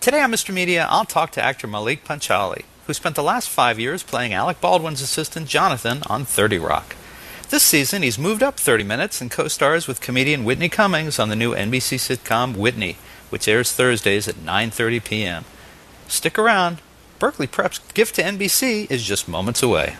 Today on Mr. Media, I'll talk to actor Maulik Pancholy, who spent the last 5 years playing Alec Baldwin's assistant Jonathan on 30 Rock. This season, he's moved up 30 minutes and co-stars with comedian Whitney Cummings on the new NBC sitcom Whitney, which airs Thursdays at 9:30 p.m. Stick around. Berkley Prep's gift to NBC is just moments away.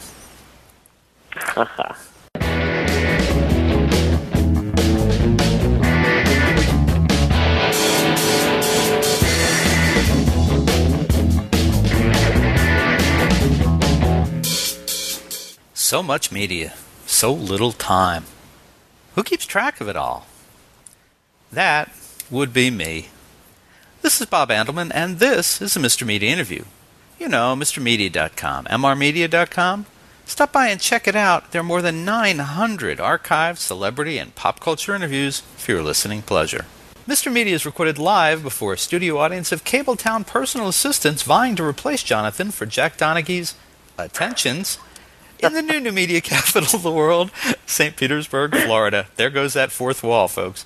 So much media, so little time. Who keeps track of it all? That would be me. This is Bob Andelman, and this is a Mr. Media interview. You know, MrMedia.com, MRmedia.com. Stop by and check it out. There are more than 900 archived celebrity and pop culture interviews for your listening pleasure. Mr. Media is recorded live before a studio audience of Cabletown personal assistants vying to replace Jonathan for Jack Donaghy's attentions in the new media capital of the world, St. Petersburg, Florida. There goes that fourth wall, folks.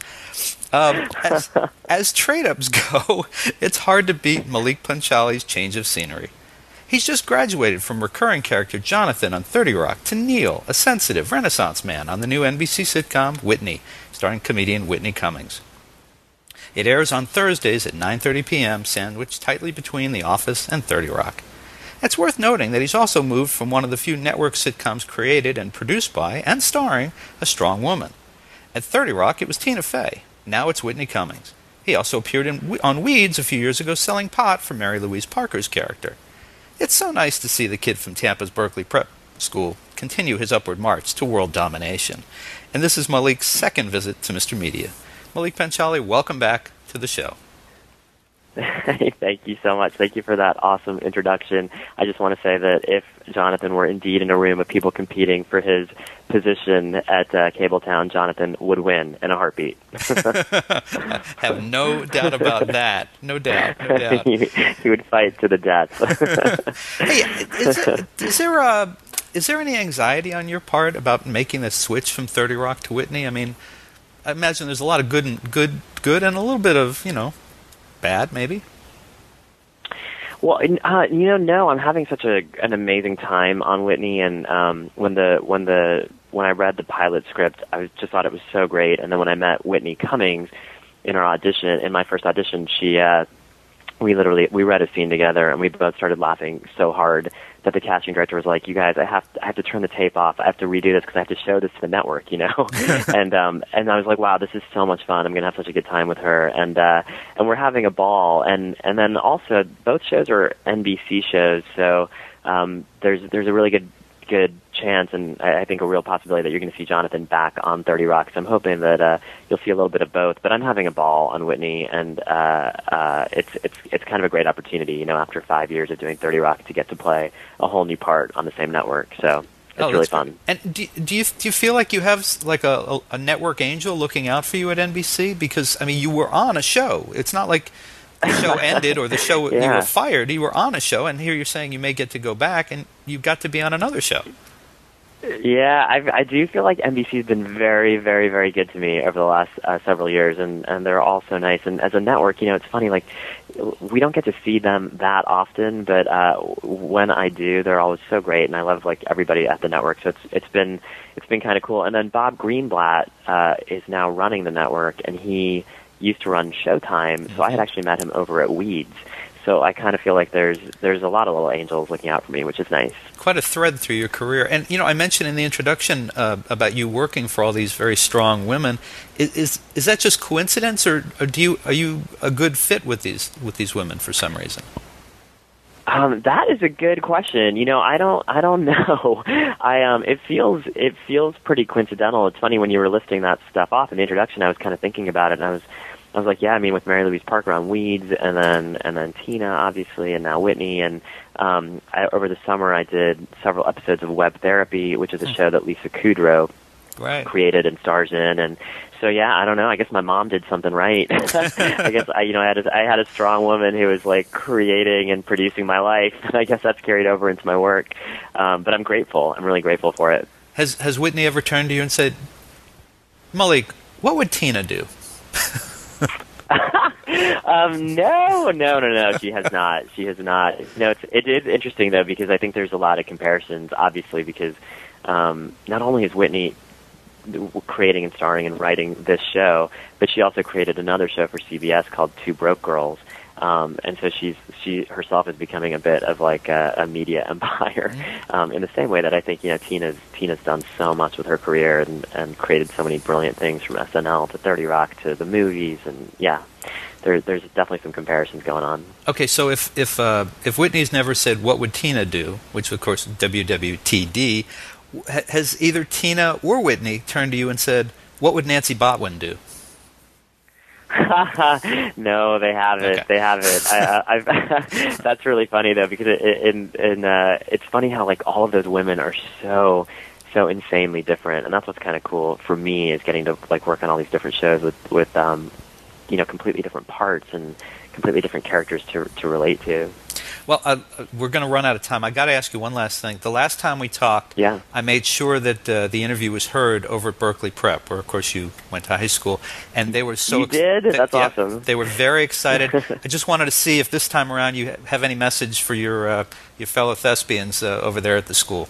As trade-ups go, it's hard to beat Maulik Pancholy's change of scenery. He's just graduated from recurring character Jonathan on 30 Rock to Neil, a sensitive Renaissance man on the new NBC sitcom Whitney, starring comedian Whitney Cummings. It airs on Thursdays at 9:30 p.m., sandwiched tightly between The Office and 30 Rock. It's worth noting that he's also moved from one of the few network sitcoms created and produced by and starring a strong woman. At 30 Rock, it was Tina Fey. Now it's Whitney Cummings. He also appeared on Weeds a few years ago selling pot for Mary Louise Parker's character. It's so nice to see the kid from Tampa's Berkley Prep School continue his upward march to world domination. And this is Maulik's second visit to Mr. Media. Maulik Pancholy, welcome back to the show. Thank you so much. Thank you for that awesome introduction. I just want to say that if Jonathan were indeed in a room of people competing for his position at Cabletown, Jonathan would win in a heartbeat. Have no doubt about that. No doubt. No doubt. He would fight to the death. Hey, is there any anxiety on your part about making the switch from 30 Rock to Whitney? I mean, I imagine there's a lot of good and a little bit of, bad, maybe? Well, no, I'm having such an amazing time on Whitney, and when I read the pilot script, I just thought it was so great. And then when I met Whitney Cummings in my first audition, we read a scene together, and we both started laughing so hard that the casting director was like, "You guys, I have to turn the tape off. I have to redo this because I have to show this to the network, and I was like, wow, this is so much fun. I'm gonna have such a good time with her, and we're having a ball, and then also both shows are NBC shows, so there's a really good chance, and I think a real possibility that you're going to see Jonathan back on 30 Rock. So I'm hoping that you'll see a little bit of both. But I'm having a ball on Whitney, and it's kind of a great opportunity, after 5 years of doing 30 Rock, to get to play a whole new part on the same network. So it's really fun. And do you feel like you have like a network angel looking out for you at NBC? Because you were on a show. It's not like the show ended or the show you were fired. You were on a show, and here you're saying you may get to go back, and you got to be on another show. Yeah, I do feel like NBC has been very, very, very good to me over the last several years, and they're all so nice. And as a network, it's funny, like, we don't get to see them that often, but when I do, they're always so great, and I love, like, everybody at the network. So it's been kind of cool. And then Bob Greenblatt is now running the network, and he used to run Showtime, so I had actually met him over at Weeds. So I kind of feel like there's a lot of little angels looking out for me, which is nice. Quite a thread through your career. And, I mentioned in the introduction about you working for all these very strong women. Is that just coincidence, or are you a good fit with these women for some reason? That is a good question. I don't know. It feels pretty coincidental. It's funny, when you were listing that stuff off in the introduction, I was kind of thinking about it, and I was like, yeah, with Mary Louise Parker on Weeds, and then Tina, obviously, and now Whitney, and over the summer I did several episodes of Web Therapy, which is a show that Lisa Kudrow created and stars in, and so yeah, I don't know. I guess my mom did something right. I guess I had a strong woman who was like creating and producing my life, and I guess that's carried over into my work. But I'm grateful. I'm really grateful for it. Has Whitney ever turned to you and said, Maulik, what would Tina do? No. She has not. She has not. No, it is interesting though, because I think there's a lot of comparisons. Obviously, because not only is Whitney creating and starring and writing this show, but she also created another show for CBS called Two Broke Girls. And so she herself is becoming a bit of like a media empire, in the same way that I think Tina's done so much with her career and created so many brilliant things, from SNL to 30 Rock to the movies, and there's definitely some comparisons going on. Okay, so if Whitney's never said what would Tina do, which of course WWTD, has either Tina or Whitney turned to you and said, what would Nancy Botwin do? No, they haven't. Okay. They haven't. That's really funny though, because it's funny how like all of those women are so insanely different, and that's what's kind of cool for me, is getting to like work on all these different shows with completely different parts and completely different characters to relate to. Well, we're going to run out of time. I got to ask you one last thing. The last time we talked, I made sure that the interview was heard over at Berkley Prep, where, of course, you went to high school, and they were so You did? That's awesome. They were very excited. I just wanted to see if this time around you have any message for your fellow thespians over there at the school.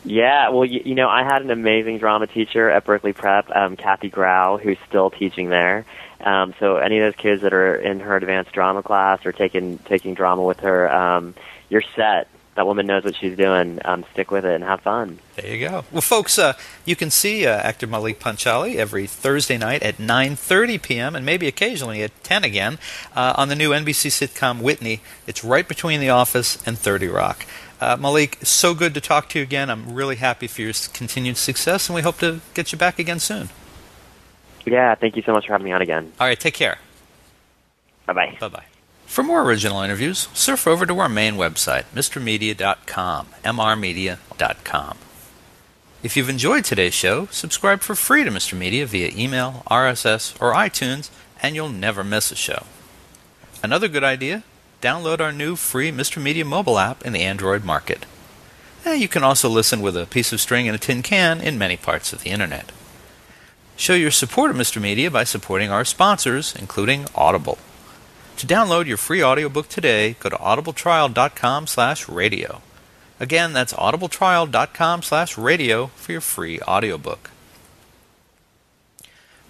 Yeah, well, I had an amazing drama teacher at Berkley Prep, Kathy Grau, who's still teaching there. So any of those kids that are in her advanced drama class or taking drama with her, you're set. That woman knows what she's doing. Stick with it and have fun. There you go. Well, folks, you can see actor Maulik Pancholy every Thursday night at 9:30 p.m. and maybe occasionally at 10 again on the new NBC sitcom Whitney. It's right between The Office and 30 Rock. Maulik, so good to talk to you again. I'm really happy for your continued success, and we hope to get you back again soon. Yeah, thank you so much for having me on again. All right, take care. Bye-bye. Bye-bye. For more original interviews, surf over to our main website, mrmedia.com, mrmedia.com. If you've enjoyed today's show, subscribe for free to Mr. Media via email, RSS, or iTunes, and you'll never miss a show. Another good idea? Download our new free Mr. Media mobile app in the Android market. You can also listen with a piece of string and a tin can in many parts of the Internet. Show your support of Mr. Media by supporting our sponsors, including Audible. To download your free audiobook today, go to audibletrial.com/radio. Again, that's audibletrial.com/radio for your free audiobook.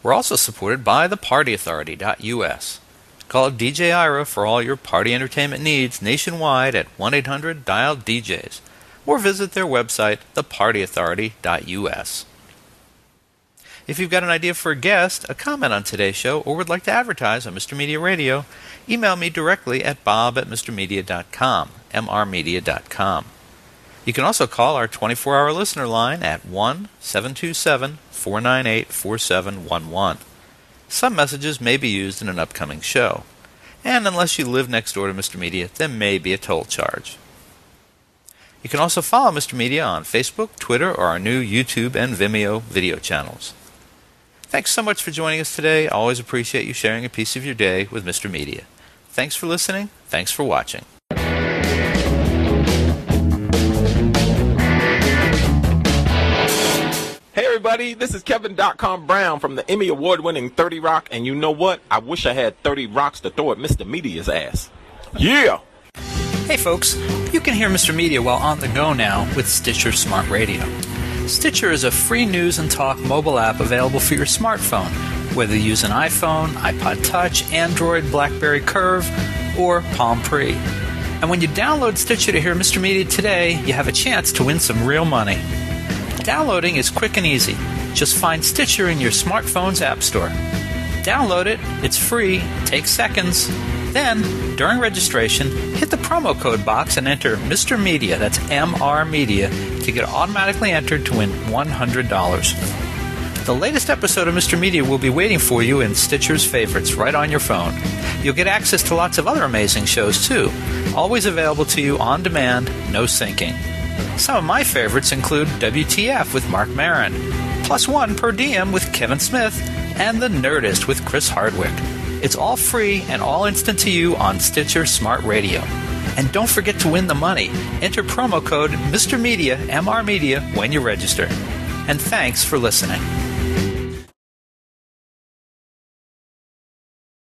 We're also supported by thepartyauthority.us. Call DJ Ira for all your party entertainment needs nationwide at 1-800-DIAL-DJs, or visit their website, thepartyauthority.us. If you've got an idea for a guest, a comment on today's show, or would like to advertise on Mr. Media Radio, email me directly at bob@mrmedia.com, mrmedia.com. You can also call our 24-hour listener line at 1-727-498-4711. Some messages may be used in an upcoming show, and unless you live next door to Mr. Media, there may be a toll charge. You can also follow Mr. Media on Facebook, Twitter, or our new YouTube and Vimeo video channels. Thanks so much for joining us today. I always appreciate you sharing a piece of your day with Mr. Media. Thanks for listening. Thanks for watching. Hey everybody, this is Kevin.com Brown from the Emmy Award-winning 30 Rock, and you know what? I wish I had 30 rocks to throw at Mr. Media's ass. Yeah! Hey folks, you can hear Mr. Media while on the go now with Stitcher Smart Radio. Stitcher is a free news and talk mobile app available for your smartphone, whether you use an iPhone, iPod Touch, Android, BlackBerry Curve, or Palm Pre. And when you download Stitcher to hear Mr. Media today, you have a chance to win some real money. Downloading is quick and easy. Just find Stitcher in your smartphone's app store. Download it, it's free, takes seconds. Then, during registration, hit the promo code box and enter Mr. Media, that's MR Media, to get automatically entered to win $100. The latest episode of Mr. Media will be waiting for you in Stitcher's favorites right on your phone. You'll get access to lots of other amazing shows, too, always available to you on demand, no syncing. Some of my favorites include WTF with Mark Maron, Plus One Per Diem with Kevin Smith, and The Nerdist with Chris Hardwick. It's all free and all instant to you on Stitcher Smart Radio. And don't forget to win the money. Enter promo code Mr. Media, MR Media, when you register. And thanks for listening.